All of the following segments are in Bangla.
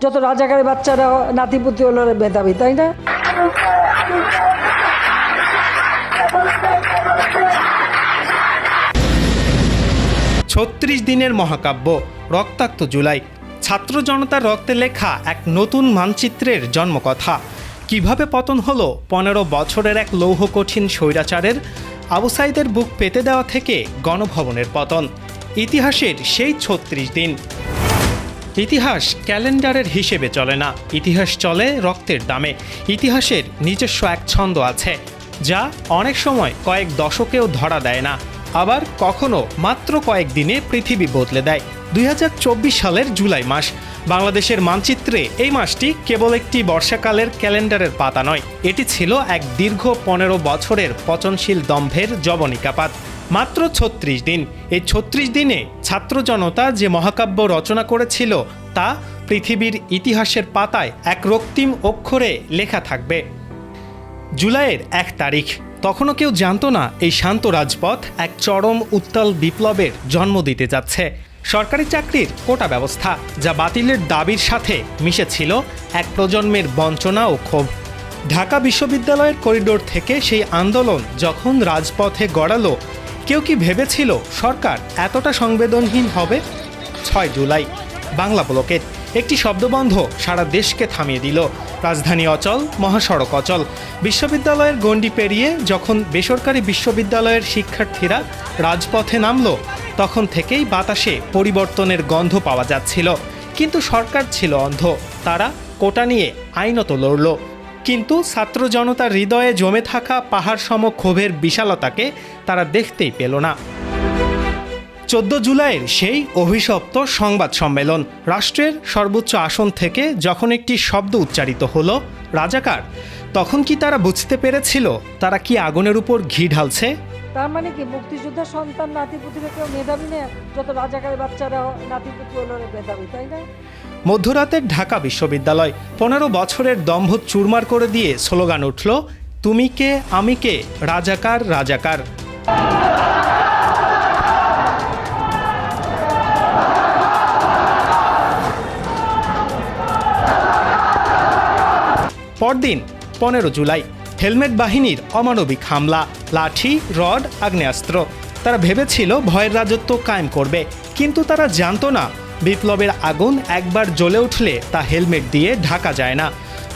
যত রাজাকারের বাচ্চারা নাতিপুতি হলো মেধাবী, তাই না? ৩৬ দিনের মহাকাব্য রক্তাক্ত জুলাই, ছাত্র জনতার রক্তে লেখা এক নতুন মানচিত্রের জন্মকথা। কিভাবে পতন হলো ১৫ বছরের এক লৌহ কঠিন স্বৈরাচারের, আবু সাইদের বুক পেতে দেওয়া থেকে গণভবনের পতন, ইতিহাসের সেই ৩৬ দিন। ইতিহাস ক্যালেন্ডারের হিসেবে চলে না, ইতিহাস চলে রক্তের দামে। ইতিহাসের নিজস্ব এক ছন্দ আছে যা অনেক সময় কয়েক দশকেও ধরা দেয় না, আবার কখনো মাত্র কয়েক দিনে পৃথিবী বদলে দেয়। ২০২৪ সালের জুলাই মাস, বাংলাদেশের মানচিত্রে এই মাসটি কেবল একটি বর্ষাকালের ক্যালেন্ডারের পাতা নয়, এটি ছিল এক দীর্ঘ ১৫ বছরের পচনশীল দম্ভের যবনিকাপাত। মাত্র ৩৬ দিন, এই ৩৬ দিনে ছাত্র জনতা যে মহাকাব্য রচনা করেছিল তা পৃথিবীর ইতিহাসের পাতায় এক রক্তিম অক্ষরে লেখা থাকবে। জুলাইয়ের ১ তারিখ, তখনও কেউ জানতো না এই শান্ত রাজপথ এক চরম উত্তাল বিপ্লবের জন্ম দিতে যাচ্ছে। সরকারি চাকরির কোটা ব্যবস্থা, যা বাতিলের দাবির সাথে মিশেছিল এক প্রজন্মের বঞ্চনা ও ক্ষোভ। ঢাকা বিশ্ববিদ্যালয়ের করিডোর থেকে সেই আন্দোলন যখন রাজপথে গড়ালো, কেউ কি ভেবেছিল সরকার এতটা সংবেদনহীন হবে? ৬ জুলাই, বাংলা ব্লকেট, একটি শব্দবন্ধ সারা দেশকে থামিয়ে দিল। রাজধানী অচল, মহাসড়ক অচল। বিশ্ববিদ্যালয়ের গণ্ডি পেরিয়ে যখন বেসরকারি বিশ্ববিদ্যালয়ের শিক্ষার্থীরা রাজপথে নামল, তখন থেকেই বাতাসে পরিবর্তনের গন্ধ পাওয়া যাচ্ছিল। কিন্তু সরকার ছিল অন্ধ, তারা কোটা নিয়ে আইনত লড়ল, কিন্তু ছাত্র জনতার হৃদয়ে জমে থাকা পাহাড় সম ক্ষোভের বিশালতাকে তারা দেখতেই পেল না। ১৪ জুলাইয়ের সেই অভিশপ্ত সংবাদ সম্মেলন, রাষ্ট্রের সর্বোচ্চ আসন থেকে যখন একটি শব্দ উচ্চারিত হলো, রাজাকার, তখন কি তারা বুঝতে পেরেছিল তারা কি আগুনের উপর ঘি ঢালছে? তার মানে কি মুক্তিযোদ্ধার সন্তান নাতিপুতিরা কেউ মেধাবী না, যত রাজাকারের বাচ্চারা নাতিপুতি হলো মেধাবী, তাই না? মধ্যরাতের ঢাকা বিশ্ববিদ্যালয় ১৫ বছরের দম্ভ চুরমার করে দিয়ে স্লোগান উঠল, তুমি কে আমি কে, রাজাকার রাজাকার। পরদিন ১৫ জুলাই, হেলমেট বাহিনীর অমানবিক হামলা, লাঠি, রড, আগ্নেয়াস্ত্র। তারা ভেবেছিল ভয়ের রাজত্ব কায়েম করবে, কিন্তু তারা জানতো না বিপ্লবের আগুন একবার জ্বলে উঠলে তা হেলমেট দিয়ে ঢাকা যায় না।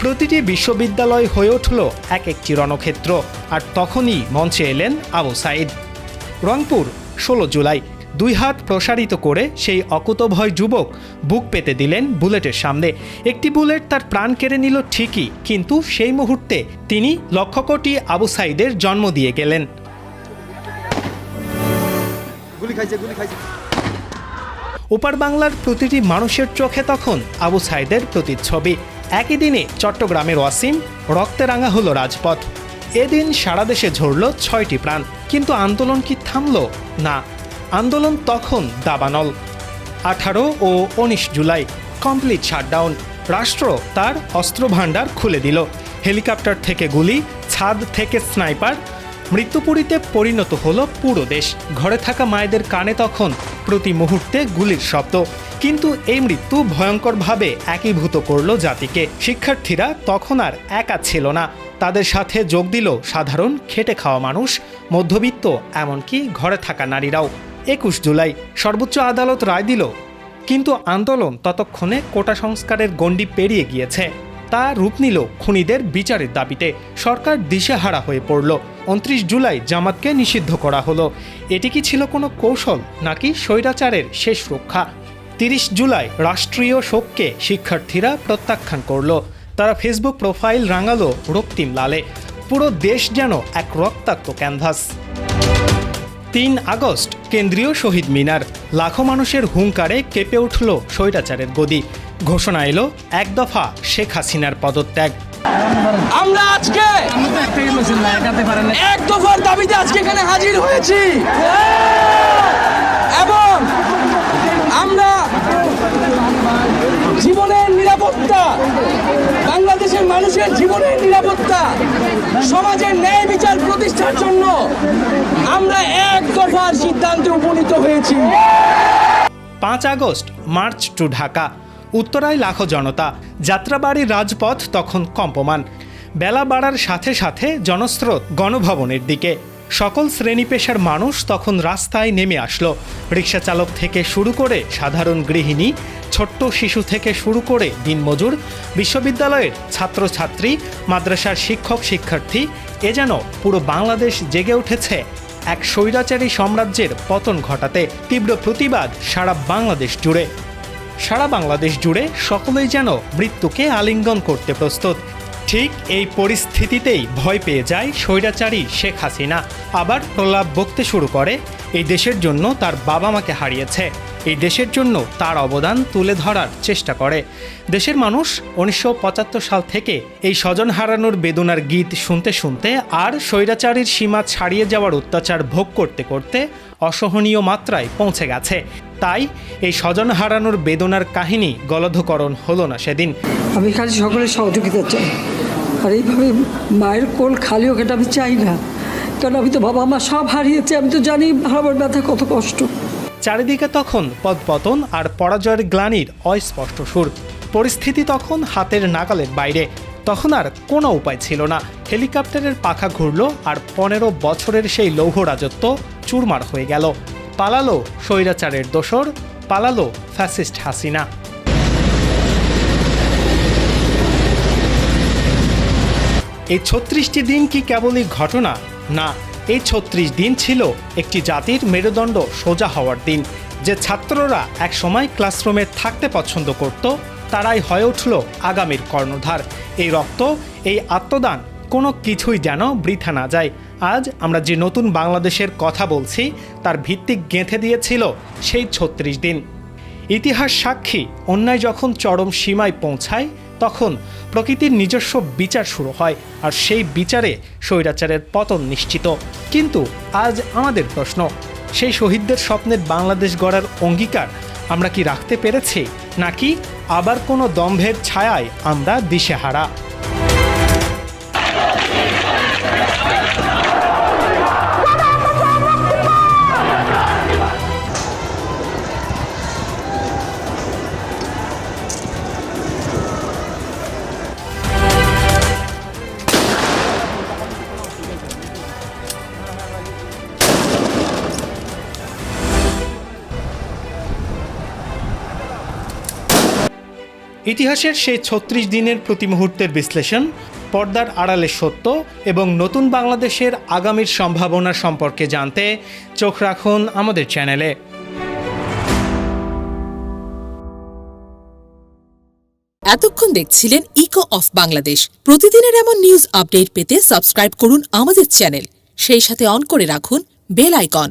প্রতিটি বিশ্ববিদ্যালয় হয়ে উঠল এক একটি রণক্ষেত্র, আর তখনই মঞ্চে এলেন আবু সাইদ। রংপুর ১৬ জুলাই, ২ হাত প্রসারিত করে সেই অকুতভয় যুবক বুক পেতে দিলেন বুলেটের সামনে। একটি বুলেট তার প্রাণ কেড়ে নিল ঠিকই, কিন্তু সেই মুহূর্তে তিনি লক্ষ কোটি আবু সাইদের জন্ম দিয়ে গেলেন। ওপার বাংলার প্রতিটি মানুষের চোখে তখন আবু সাইদের প্রতিচ্ছবি। একই দিনে চট্টগ্রামের ওয়াসিম, রক্তে রাঙা হলো রাজপথ। এদিন সারা দেশে ঝরল ৬টি প্রাণ, কিন্তু আন্দোলন কি থামল? না, আন্দোলন তখন দাবানল। ১৮ ও ১৯ জুলাই, কমপ্লিট শাটডাউন। রাষ্ট্র তার অস্ত্রভাণ্ডার খুলে দিল। হেলিকপ্টার থেকে গুলি, ছাদ থেকে স্নাইপার, মৃত্যুপুরীতে পরিণত হলো পুরো দেশ। ঘরে থাকা মায়েদের কানে তখন প্রতি মুহূর্তে গুলির শব্দ, কিন্তু এই মৃত্যু ভয়ঙ্করভাবে একীভূত করল জাতিকে। শিক্ষার্থীরা তখন আর একা ছিল না, তাদের সাথে যোগ দিল সাধারণ খেটে খাওয়া মানুষ, মধ্যবিত্ত, এমনকি ঘরে থাকা নারীরাও। ২১ জুলাই, সর্বোচ্চ আদালত রায় দিল, কিন্তু আন্দোলন ততক্ষণে কোটা সংস্কারের গণ্ডি পেরিয়ে গিয়েছে। তা রূপ নিল খুনিদের বিচারের দাবিতে। সরকার দিশেহারা হয়ে পড়ল। ২৯ জুলাই জামাতকে নিষিদ্ধ করা হলো। এটি কি ছিল কোনো কৌশল, নাকি স্বৈরাচারের শেষ রক্ষা? ৩০ জুলাই, রাষ্ট্রীয় শোককে শিক্ষার্থীরা প্রত্যাখ্যান করল। তারা ফেসবুক প্রোফাইল রাঙালো রক্তিম লালে। পুরো দেশ যেন এক রক্তাক্ত ক্যানভাস। ৩ আগস্ট, কেন্দ্রীয় শহীদ মিনার, লাখো মানুষের হুঙ্কারে কেঁপে উঠল স্বৈরাচারের গদি। ঘোষণা এলো এক দফা শেখ হাসিনার পদত্যাগ। আমরা আজকে এক দফার দাবিতে আজকে এখানে হাজির হয়েছি এবং আমরা জীবনের নিরাপত্তা, বাংলাদেশের মানুষের জীবনের নিরাপত্তা, সমাজের ন্যায় বিচার প্রতিষ্ঠার জন্য আমরা এক দফার সিদ্ধান্তে উপনীত হয়েছি। ৫ আগস্ট, মার্চ টু ঢাকা। উত্তরায় লাখো জনতা, যাত্রাবাড়ির রাজপথ তখন কম্পমান। বেলা বাড়ার সাথে সাথে জনস্রোত গণভবনের দিকে। সকল শ্রেণী পেশার মানুষ তখন রাস্তায় নেমে আসলো। রিক্সা চালক থেকে শুরু করে সাধারণ গৃহিণী, ছোট্ট শিশু থেকে শুরু করে দিনমজুর, বিশ্ববিদ্যালয়ের ছাত্রছাত্রী, মাদ্রাসার শিক্ষক শিক্ষার্থী, এ যেন পুরো বাংলাদেশ জেগে উঠেছে এক স্বৈরাচারী সাম্রাজ্যের পতন ঘটাতে। তীব্র প্রতিবাদ সারা বাংলাদেশ জুড়ে। সারা বাংলাদেশ জুড়ে সকলেই যেন মৃত্যুকে আলিঙ্গন করতে প্রস্তুত। ঠিক এই পরিস্থিতিতেই ভয় পেয়ে যায় স্বৈরাচারী শেখ হাসিনা। আবার প্রলাপ বকতে শুরু করে এই দেশের জন্য তার বাবা মাকে হারিয়েছে, এই দেশের জন্য তার অবদান তুলে ধরার চেষ্টা করে। দেশের মানুষ 1975 সাল থেকে এই স্বজন হারানোর বেদনার গীত শুনতে শুনতে আর স্বৈরাচারীর সীমা ছাড়িয়ে যাওয়ার অত্যাচার ভোগ করতে করতে অসহনীয় মাত্রায় পৌঁছে গেছে। তাই এই স্বজন হারানোর বেদনার কাহিনী গলধকরণ হলো না সেদিন। আমি খালি সকলের সহযোগিতা চাই, আর এইভাবে মায়ের কোল খালি হোক এটা আমি চাই না, কারণ আমি তো বাবা মা সব হারিয়েছি, আমি তো জানি হারাবার ব্যথা কত কষ্ট। চারিদিকে তখন পদপতন আর পরাজয়ের গ্লানির অস্পষ্ট সুর। পরিস্থিতি তখন হাতের নাগালের বাইরে। তখন আর কোনো উপায় ছিল না। হেলিকপ্টারের পাখা ঘুরল আর 15 বছরের সেই লৌহ রাজত্ব চুরমার হয়ে গেল। পালালো স্বৈরাচারের দোসর, পালালো ফ্যাসিস্ট হাসিনা। এই 36টি দিন কি কেবলই ঘটনা? না, এই 36 দিন ছিল একটি জাতির মেরুদণ্ড সোজা হওয়ার দিন। যে ছাত্ররা একসময় ক্লাসরুমে থাকতে পছন্দ করত, তারাই হয়ে উঠল আগামীর কর্ণধার। এই রক্ত, এই আত্মদান কোনো কিছুই যেন বৃথা না যায়। আজ আমরা যে নতুন বাংলাদেশের কথা বলছি, তার ভিত্তি গেঁথে দিয়েছিল সেই 36 দিন। ইতিহাস সাক্ষী, অন্যায় যখন চরম সীমায় পৌঁছায় তখন প্রকৃতির নিজস্ব বিচার শুরু হয়, আর সেই বিচারে স্বৈরাচারের পতন নিশ্চিত। কিন্তু আজ আমাদের প্রশ্ন, সেই শহীদদের স্বপ্নের বাংলাদেশ গড়ার অঙ্গীকার আমরা কি রাখতে পেরেছি, নাকি আবার কোনো দম্ভের ছায়ায় আমরা দিশেহারা? ইতিহাসের সেই 36 দিনের প্রতি মুহূর্তের বিশ্লেষণ, পর্দার আড়ালে সত্য এবং নতুন বাংলাদেশের আগামীর সম্ভাবনা সম্পর্কে জানতে চোখ রাখুন আমাদের চ্যানেলে। এতক্ষণ দেখছিলেন ইকো অফ বাংলাদেশ। প্রতিদিনের এমন নিউজ আপডেট পেতে সাবস্ক্রাইব করুন আমাদের চ্যানেল, সেই সাথে অন করে রাখুন বেল আইকন।